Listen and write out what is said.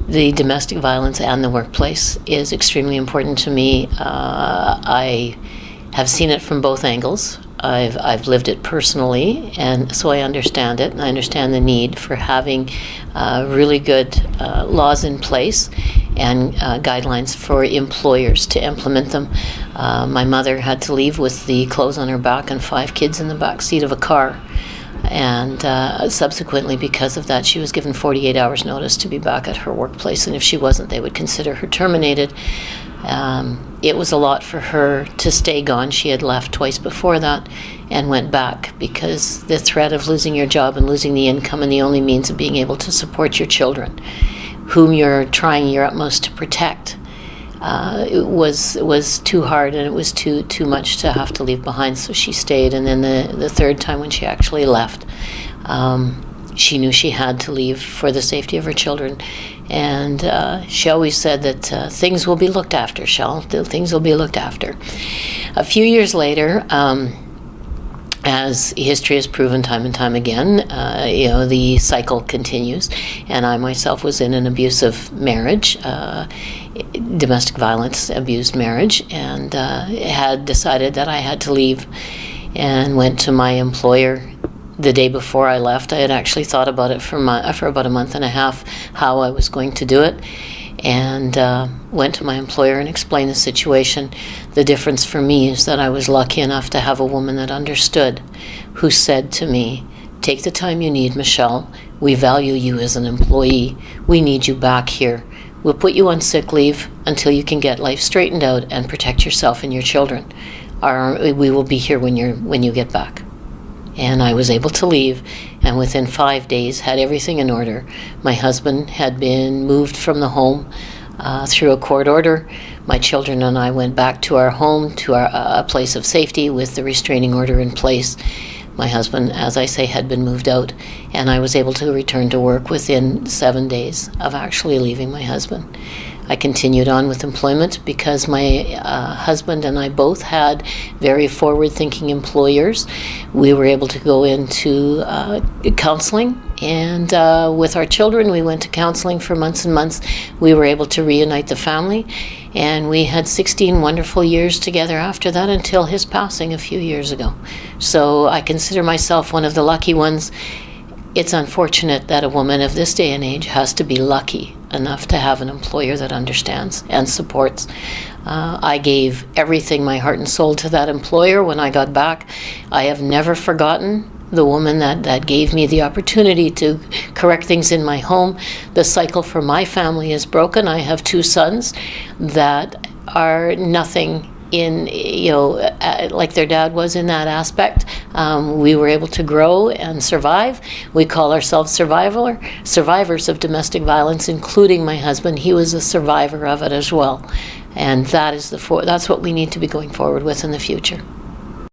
the domestic violence and the workplace is extremely important to me. I have seen it from both angles. I've lived it personally, and so I understand it, and I understand the need for having really good laws in place and guidelines for employers to implement them. My mother had to leave with the clothes on her back and 5 kids in the back seat of a car. And subsequently, because of that, she was given 48 hours notice to be back at her workplace, and if she wasn't, they would consider her terminated. It was a lot for her to stay gone. She had left twice before that and went back because the threat of losing your job and losing the income and the only means of being able to support your children, whom you're trying your utmost to protect, it was too hard, and it was too much to have to leave behind. So she stayed, and then the third time when she actually left, she knew she had to leave for the safety of her children. And she always said that things will be looked after, Shell. Things will be looked after. A few years later, as history has proven time and time again, the cycle continues. And I myself was in an abusive marriage, domestic violence abused marriage, and had decided that I had to leave, and went to my employer. The day before I left, I had actually thought about it for about a month and a half, how I was going to do it, and went to my employer and explained the situation. The difference for me is that I was lucky enough to have a woman that understood, who said to me, "Take the time you need, Michelle. We value you as an employee. We need you back here. We'll put you on sick leave until you can get life straightened out and protect yourself and your children. We will be here when you get back." And I was able to leave, and within 5 days had everything in order. My husband had been moved from the home through a court order. My children and I went back to our home, to a place of safety with the restraining order in place. My husband, as I say, had been moved out, and I was able to return to work within 7 days of actually leaving my husband. I continued on with employment because my husband and I both had very forward-thinking employers. We were able to go into counseling, and with our children, we went to counseling for months and months. We were able to reunite the family, and we had 16 wonderful years together after that until his passing a few years ago. So I consider myself one of the lucky ones. It's unfortunate that a woman of this day and age has to be lucky enough to have an employer that understands and supports. I gave everything, my heart and soul, to that employer when I got back. I have never forgotten the woman that gave me the opportunity to correct things in my home. The cycle for my family is broken. I have 2 sons that are nothing like their dad was in that aspect. We were able to grow and survive. We call ourselves survivors of domestic violence, including my husband. He was a survivor of it as well. And that's what we need to be going forward with in the future.